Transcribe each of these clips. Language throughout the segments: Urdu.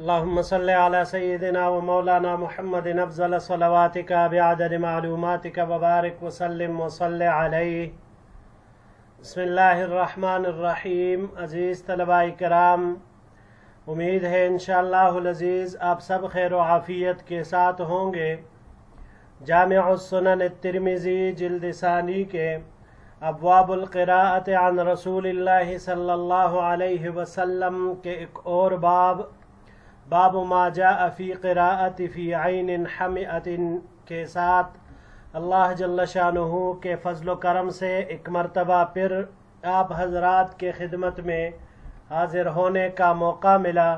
اللهم صل على سيدنا ومولانا محمد أفضل صلواتك بعدد معلوماتك وبارك وسلم وصل عليه. بسم اللہ الرحمن الرحیم. عزیز طلباء کرام، امید ہے انشاءاللہ العزیز آپ سب خیر و عافیت کے ساتھ ہوں گے. جامع السنن الترمذی جلد ثانی کے ابواب القراءت عن رسول اللہ صلی اللہ علیہ وسلم کے ایک اور باب ما جاء فی قراءت فی عین حمئۃ کے ساتھ اللہ جل شانہ کے فضل و کرم سے ایک مرتبہ پھر آپ حضرات کے خدمت میں حاضر ہونے کا موقع ملا.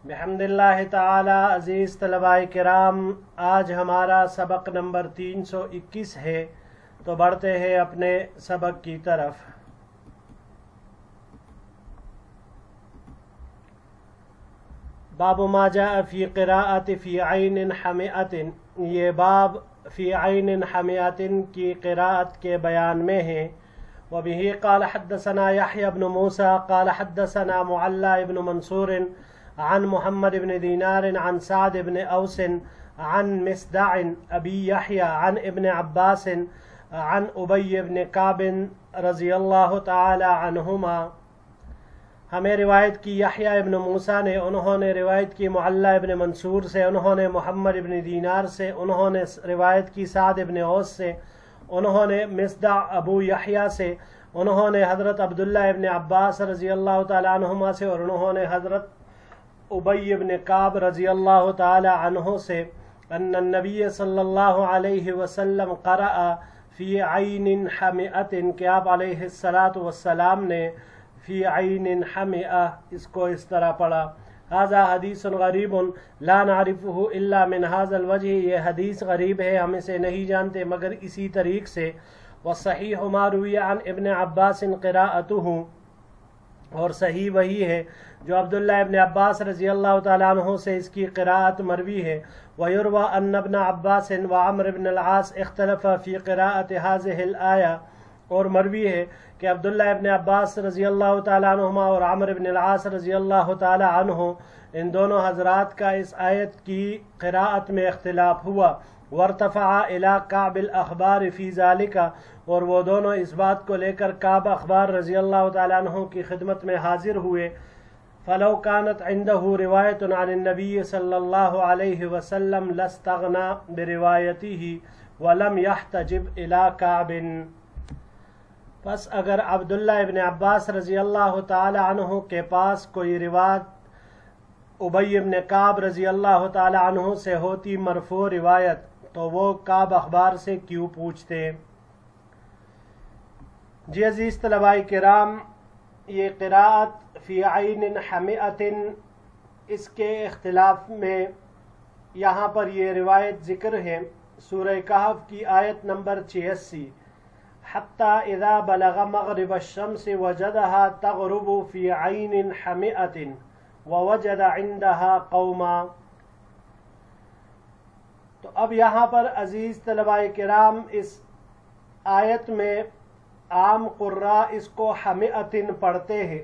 بحمد اللہ تعالی. عزیز طلباء کرام، آج ہمارا سبق نمبر 321 ہے، تو بڑھتے ہیں اپنے سبق کی طرف. باب ما جاء فی قراءت فی عین حمئۃ. یہ باب فی عین حمئۃ کی قراءت کے بیان میں ہے. وبه قال حدثنا يحيى بن موسى قال حدثنا معلى بن منصور عن محمد بن دينار عن سعد بن أوس عن مسدع أبي يحيى عن ابن عباس عن أبي بن كعب رضی اللہ تعالی عنہما. ہمیں روایت کی یحییٰ ابن موسیٰ نے، انہوں نے روایت کی معلی ابن منصور سے، انہوں نے محمد ابن دینار سے، انہوں نے روایت کی سعد ابن اوس سے، انہوں نے مسدع ابو یحییٰ سے، انہوں نے حضرت عبداللہ ابن عباس رضی اللہ تعالی عنہما سے، اور انہوں نے حضرت ابی ابن کعب رضی اللہ تعالی عنہ سے ان النبی صلی اللہ علیہ وسلم قرأ فی عین حمئۃ، کہ آپ علیہ السلام نے فی عین حمئہ اس کو اس طرح پڑھا. ھذا حدیث غریب لا نعرفہ الا من ھذا الوجہ. یہ حدیث غریب ہے، ہم اسے نہیں جانتے مگر اسی طریق سے. والصحیح ما روی عن ابن عباس قراءتہ، اور صحیح وہی ہے جو عبداللہ ابن عباس رضی اللہ تعالیٰ عنہ سے اس کی قراءت مروی ہے. ویروی ان ابن عباس وعمر بن العاص اختلفا فی قراءت هذه الآیہ، اور مروی ہے کہ عبداللہ ابن عباس رضی اللہ تعالیٰ عنہما اور عمر بن العاص رضی اللہ تعالیٰ عنہ، ان دونوں حضرات کا اس آیت کی قراءت میں اختلاف ہوا. وارتفع الى کعب الاخبار فی ذالک، اور وہ دونوں اس بات کو لے کر کعب اخبار رضی اللہ تعالیٰ عنہ کی خدمت میں حاضر ہوئے. فلو كانت عنده روایت عن النبی صلی اللہ علیہ وسلم لاستغنى بروایته ولم يحتجب الى کعب. پس اگر عبداللہ ابن عباس رضی اللہ تعالی عنہ کے پاس کوئی روایت ابی ابن کعب رضی اللہ تعالی عنہ سے ہوتی مرفوع روایت، تو وہ کعب اخبار سے کیوں پوچھتے؟ جی عزیز طلباء کرام، یہ قراءت فی عین حمئۃ، اس کے اختلاف میں یہاں پر یہ روایت ذکر ہے سورہ کہف کی آیت نمبر 86. حتی اذا بلغ مغرب الشمس وجدها تغرب فی عین حمئۃ ووجد عندها قوما. تو اب یہاں پر عزیز طلباء کرام اس آیت میں عام قراء اس کو حمئۃ پڑھتے ہیں،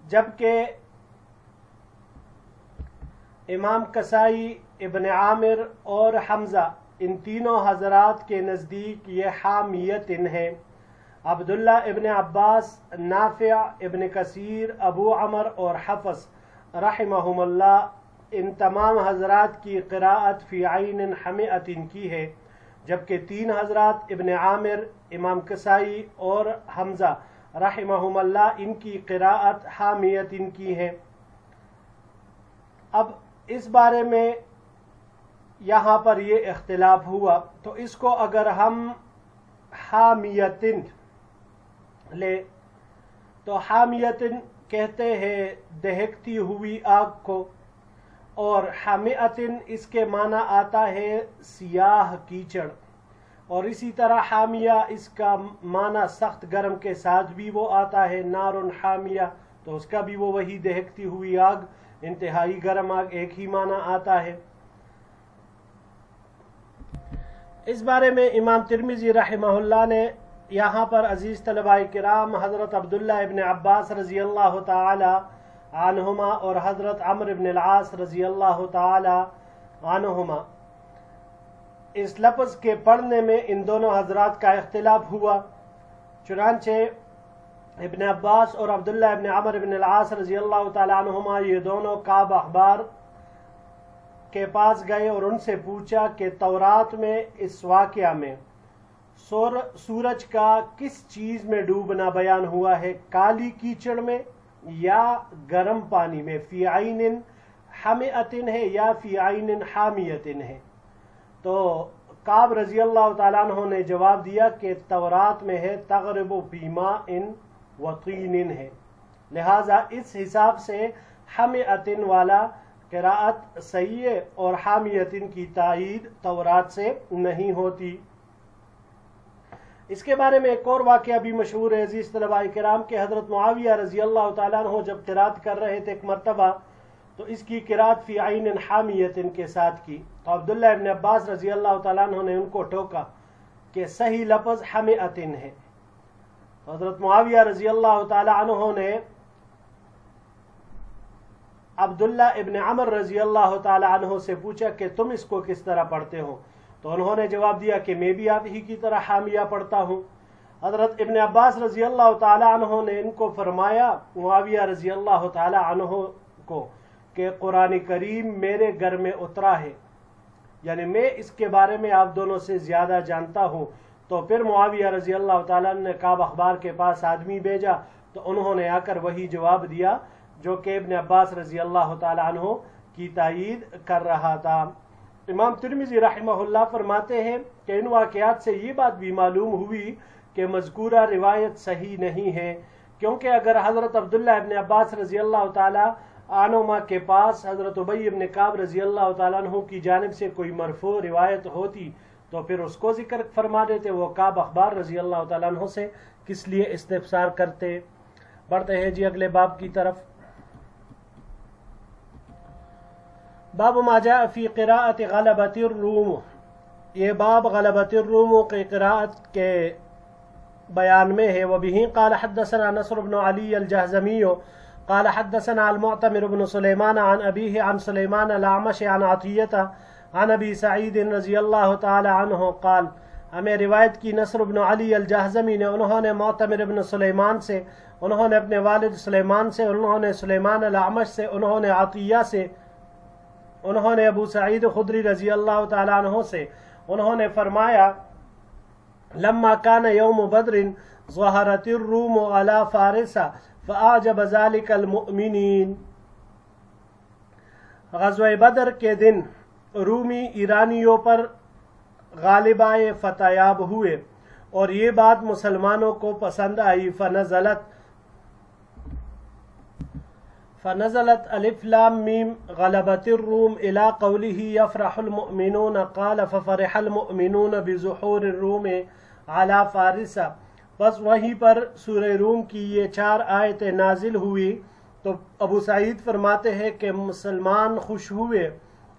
جبکہ امام کسائی، ابن عامر اور حمزہ، ان تینوں حضرات کے نزدیک یہ حامیۃ ہے. عبداللہ ابن عباس، نافع، ابن کثیر، ابو عمر اور حفص رحمہم اللہ، ان تمام حضرات کی قراءت فی عین حمئۃ کی ہے، جبکہ تین حضرات ابن عامر، امام کسائی اور حمزہ رحمہم اللہ، ان کی قراءت حامیۃ کی ہے. اب اس بارے میں یہاں پر یہ اختلاف ہوا، تو اس کو اگر ہم حامیۃ لے تو حامیۃ کہتے ہیں دہکتی ہوئی آگ کو، اور حمئۃ اس کے معنی آتا ہے سیاہ کیچڑ، اور اسی طرح حامیہ اس کا معنی سخت گرم کے ساتھ بھی وہ آتا ہے، نار حامیہ، تو اس کا بھی وہ وہی دہکتی ہوئی آگ، انتہائی گرم آگ، ایک ہی معنی آتا ہے. اس بارے میں امام ترمذی رحمہ اللہ نے یہاں پر عزیز طلباء کرام حضرت عبداللہ ابن عباس رضی اللہ تعالی عنہما اور حضرت عمرو بن العاص رضی اللہ تعالی عنہما۔ اس لفظ کے پڑھنے میں ان دونوں حضرات کا اختلاف ہوا، چنانچہ ابن عباس اور عبداللہ ابن عمرو بن العاص رضی اللہ تعالی عنہما یہ دونوں کعب اخبار کے پاس گئے اور ان سے پوچھا کہ تورات میں اس واقعہ میں سورج کا کس چیز میں ڈوبنا بیان ہوا ہے، کالی کیچڑ میں یا گرم پانی میں، فی عین حمیۃ ہے یا فی عین حامیۃ ہے؟ تو کعب رضی اللہ تعالیٰ عنہ نے جواب دیا کہ تورات میں ہے تغرب فی ماء و طین ہے، لہٰذا اس حساب سے حمیۃ والا قراءت صحیح ہے اور حامیۃ کی تائید تورات سے نہیں ہوتی۔ اس کے بارے میں ایک اور واقعہ بھی مشہور ہے عزیز طلباء کرام کہ حضرت معاویہ رضی اللہ تعالیٰ عنہ جب قرات کر رہے تھے ایک مرتبہ تو اس کی قرات فی عین حامیۃ کے ساتھ کی، تو عبداللہ ابن عباس رضی اللہ تعالیٰ عنہ نے ان کو ٹوکا کہ صحیح لفظ حمیۃ ہے۔ حضرت معاویہ رضی اللہ تعالیٰ عنہ نے عبداللہ ابن عمر رضی اللہ تعالیٰ عنہ سے پوچھا کہ تم اس کو کس طرح پڑھتے ہو؟ تو انہوں نے جواب دیا کہ میں بھی آپ ہی کی طرح حامیہ پڑھتا ہوں۔ حضرت ابن عباس رضی اللہ تعالیٰ عنہ نے ان کو فرمایا معاویہ رضی اللہ تعالیٰ عنہ کو کہ قرآن کریم میرے گھر میں اترا ہے، یعنی میں اس کے بارے میں آپ دونوں سے زیادہ جانتا ہوں۔ تو پھر معاویہ رضی اللہ تعالیٰ نے کعب اخبار کے پاس آدمی بھیجا تو انہوں نے آ کر وہی جواب دیا جو کہ ابن عباس رضی اللہ تعالیٰ عنہ کی تائید کر رہا تھا۔ امام ترمذی رحمہ اللہ فرماتے ہیں کہ ان واقعات سے یہ بات بھی معلوم ہوئی کہ مذکورہ روایت صحیح نہیں ہے، کیونکہ اگر حضرت عبداللہ ابن عباس رضی اللہ تعالیٰ عنہما کے پاس حضرت ابی ابن کعب رضی اللہ تعالیٰ عنہ کی جانب سے کوئی مرفوع روایت ہوتی تو پھر اس کو ذکر فرما دیتے، وہ کعب اخبار رضی اللہ تعالیٰ عنہ سے کس لیے استفسار کرتے۔ بڑھتے ہیں جی اگلے باب کی طرف۔ باب ما جاء فی قراءت غلبۃ الروم، یہ باب غلبۃ الروم کی قراءت کے بیان میں ہے۔ وبہ قال حدثنا نصر بن علی الجہضمی قال حدثنا المعتمر بن سلیمان عن ابیہ عن سلیمان الاعمش عن عطیہ عن ابی سعید رضی اللہ تعالی عنہ قال، ہمیں روایت کی نصر بن علی الجہضمی نے، انہوں نے معتمر بن سلیمان سے، انہوں نے اپنے والد سلیمان سے، انہوں نے سلیمان الاعمش سے، انہوں نے عطیہ سے، انہوں نے ابو سعید خدری رضی اللہ تعالی عنہ سے، انہوں نے فرمایا لما کان یوم بدر ظہرت الروم علی فارس فاعجب ذلك المؤمنین، غزوہ بدر کے دن رومی ایرانیوں پر غالب آئے، فتح یاب ہوئے اور یہ بات مسلمانوں کو پسند آئی۔ فنزلت الف لام میم غلبت الروم الى قوله يفرح المؤمنون قال ففرح المؤمنون بظهور الروم على فارس، بس وہیں پر سورہ روم کی یہ 4 آیتیں نازل ہوئی تو ابو سعید فرماتے ہیں کہ مسلمان خوش ہوئے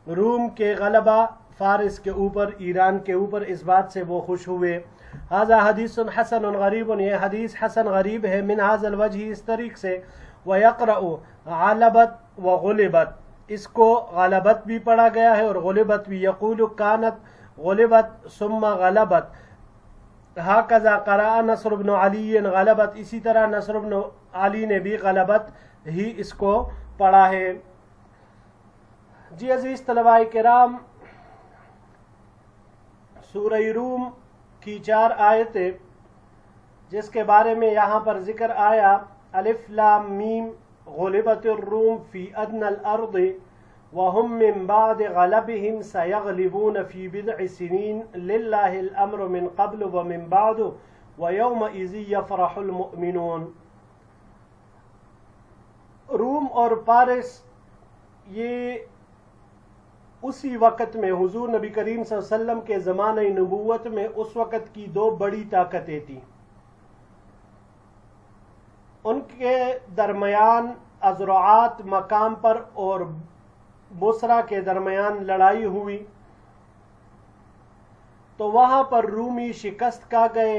روم کے غلبہ فارس کے اوپر، ایران کے اوپر، اس بات سے وہ خوش ہوئے۔ ھذا حدیث حسن غریب، یہ حدیث حسن غریب ہے، من ھذا الوجہ، اس طریق سے، وَيَقْرَأُ غَلَبَتْ وَغُلِبَتْ، اس کو غلبت بھی پڑھا گیا ہے اور غلبت بھی، یقول کانت غلبت ثم غلبت، ہاکذا قرأ نصر بن علی غلبت، اسی طرح نصر بن علی نے بھی غلبت ہی اس کو پڑھا ہے۔ جی عزیز طلباء کرام، سورہ روم کی 4 آیتیں جس کے بارے میں یہاں پر ذکر آیا، الف لام میم غلبت الروم فی ادنى الارض وهم من بعد غلبهم سيغلبون في بضع سنين لله الامر من قبل ومن بعد ويومئذ يفرح المؤمنون۔ روم اور پارس یہ اسی وقت میں حضور نبی کریم صلی اللہ علیہ وسلم کے زمانہ نبوت میں اس وقت کی 2 بڑی طاقتیں تھیں، ان کے درمیان ازرعات مقام پر اور بصرہ کے درمیان لڑائی ہوئی تو وہاں پر رومی شکست کھا گئے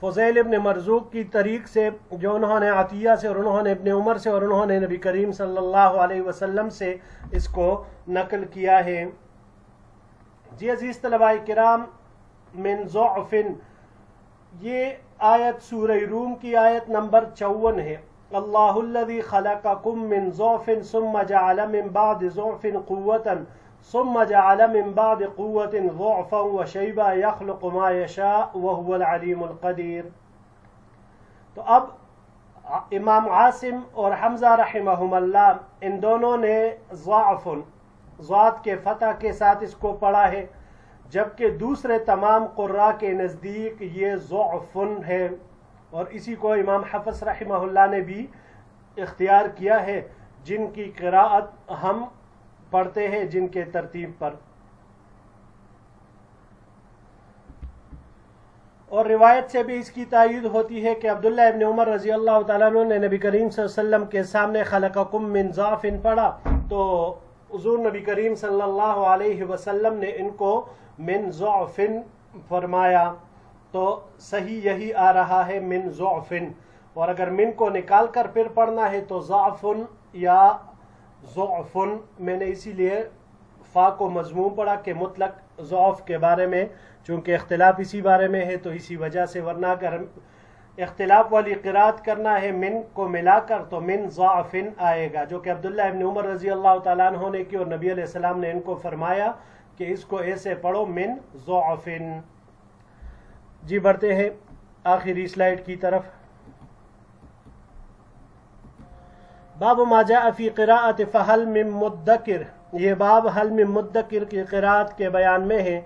فضیل ابن مرزوق کی طریق سے جو انہوں نے عطیہ سے اور انہوں نے ابن عمر سے اور انہوں نے نبی کریم صلی اللہ علیہ وسلم سے اس کو نقل کیا ہے۔ جی عزیز طلباء کرام، من ضعف، یہ آیت سورہ روم کی آیت نمبر 54 ہے۔ اللہ الذی خلقکم من ضعف ثم جعل من بعد ضعف قوة ثم جعل من بعد قوة ضعفا وشیبا یخلق ما یشاء وهو العلیم القدیر۔ تو اب امام عاصم اور حمزہ رحمہم اللہ ان دونوں نے ضعف ضاد کے فتح کے ساتھ اس کو پڑھا ہے، جبکہ دوسرے تمام قراء کے نزدیک یہ ضعف ہے، اور اسی کو امام حفص رحمہ اللہ نے بھی اختیار کیا ہے، جن کی قراءت ہم پڑھتے ہیں جن کے ترتیب پر۔ اور روایت سے بھی اس کی تائید ہوتی ہے کہ عبداللہ ابن عمر رضی اللہ تعالیٰ عنہ نے نبی کریم صلی اللہ علیہ وسلم کے سامنے خلقکم من ضعف پڑھا تو حضور نبی کریم صلی اللہ علیہ وسلم نے ان کو من ضعف فرمایا، تو صحیح یہی آ رہا ہے من ضعف، اور اگر من کو نکال کر پھر پڑھنا ہے تو ضعف یا ضعف، میں نے اسی لیے فا کو مضموم پڑھا کہ مطلق ضعف کے بارے میں چونکہ اختلاف اسی بارے میں ہے تو اسی وجہ سے، ورنہ اگر اختلاف والی قرات کرنا ہے من کو ملا کر تو من ضعف آئے گا، جو کہ عبداللہ ابن عمر رضی اللہ تعالیٰ عنہ نے کی، اور نبی علیہ السلام نے ان کو فرمایا کہ اس کو ایسے پڑھو من ضعف۔ جی بڑھتے ہیں آخری سلائیڈ کی طرف۔ باب ما جاء فی قراءت فہل من مدکر، یہ باب حل من مدکر کی قراءت کے بیان میں ہے۔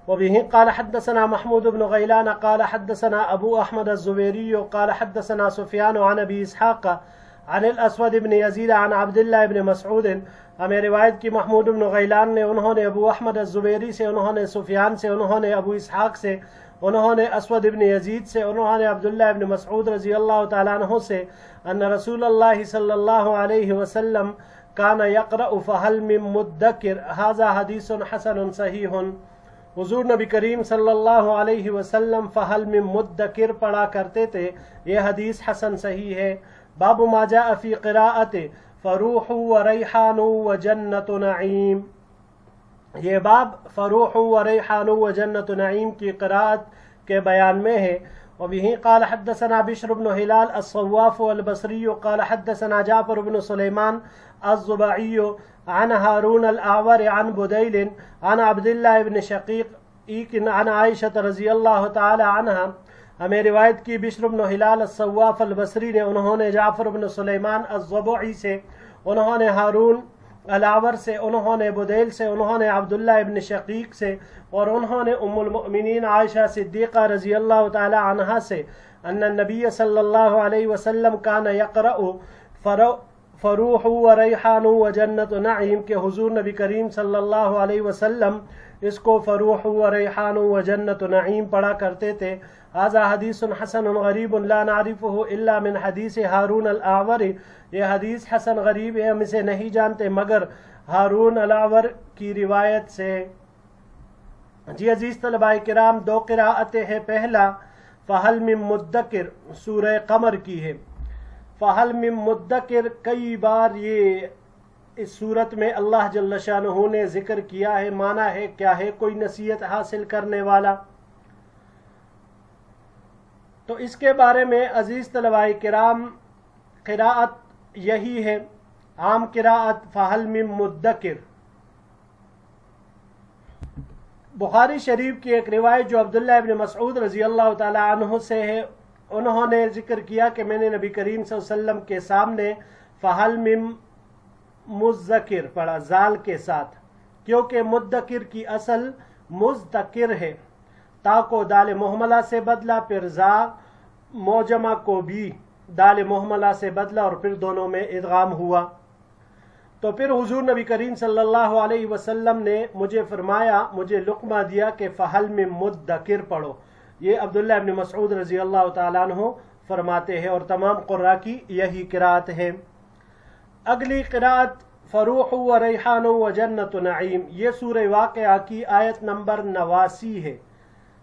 وبه قال حدثنا محمود بن غیلان قال حدثنا ابو احمد الزبیری قال حدثنا سفیان عن ابی اسحاق عن الاسود بن یزید عن عبداللہ بن مسعود۔ ہمیں روایت کی محمود بن غیلان نے، انہوں نے ابو احمد الزبیری سے، انہوں نے سفیان سے، انہوں نے ابو اسحاق سے، انہوں نے اسود بن یزید سے، انہوں نے عبداللہ بن مسعود رضی اللہ تعالیٰ عنہ سے ان رسول اللہ صلی اللہ علیہ وسلم کان یقرأ فہل من مدکر ھذا حدیث حسن صحیح۔ حضور نبی کریم صلی اللہ علیہ وسلم فہل من مدکر پڑھا کرتے تھے، یہ حدیث حسن صحیح ہے۔ باب ما جاء فی قراءت فروح و ریحان و جنت نعیم، یہ باب فروح و ریحان و جنت نعیم کی قراءت کے بیان میں ہے۔ وبه قال حدثنا بشر بن هلال الصواف والبصري قال حدثنا جعفر بن سليمان الضبعي عن هارون الأعور عن بديل عن عبد الله بن شقيق عن عائشة رضی اللہ تعالی عنہ۔ ہمیں روایت کی بشر بن ہلال الصواف البصری نے، انہوں نے جعفر بن سلیمان الضبعی سے، انہوں نے ہارون الاعور سے، انہوں نے بدیل سے، انہوں نے عبداللہ ابن شقیق سے، اور انہوں نے ام المؤمنین عائشہ صدیقہ رضی اللہ تعالی عنہا سے ان النبی صلی اللہ علیہ وسلم کان یقرأ فروح و ریحان و جنت نعیم، کہ حضور نبی کریم صلی اللہ علیہ وسلم اس کو فروح و ریحان و جنت نعیم پڑھا کرتے تھے۔ ھذا حدیث حسن غریب لا نعرفه الا من حدیث ہارون الاعور، یہ حدیث حسن غریب ہے، ہم اسے نہیں جانتے مگر ہارون الاعور کی روایت سے۔ جی عزیز طلباء کرام، دو قراءتیں ہیں، پہلا فہل من مدکر سورہ قمر کی ہے۔ فہل من مدکر کئی بار یہ اس صورت میں اللہ جل شانہ نے ذکر کیا ہے، معنی ہے کیا ہے، کوئی نصیحت حاصل کرنے والا۔ تو اس کے بارے میں عزیز طلباء کرام قراءت یہی ہے، عام قراءت فہل من مدکر۔ بخاری شریف کی ایک روایت جو عبداللہ ابن مسعود رضی اللہ تعالی عنہ سے ہے، انہوں نے ذکر کیا کہ میں نے نبی کریم صلی اللہ علیہ وسلم کے سامنے فہل من مذکر پڑھا زال کے ساتھ، کیونکہ مدکر کی اصل مذکر ہے، تا کو دال محملہ سے بدلا، پھر زا موجمہ کو بھی دال محملہ سے بدلا، اور پھر دونوں میں ادغام ہوا۔ تو پھر حضور نبی کریم صلی اللہ علیہ وسلم نے مجھے فرمایا، مجھے لقمہ دیا کہ فہل من مدکر پڑھو۔ یہ عبداللہ ابن مسعود رضی اللہ تعالیٰ عنہ فرماتے ہیں، اور تمام قراء کی یہی قراءت ہے۔ اگلی قراءت فروح و ریحان و جنت نعیم، یہ سورہ واقعہ کی آیت نمبر 89 ہے۔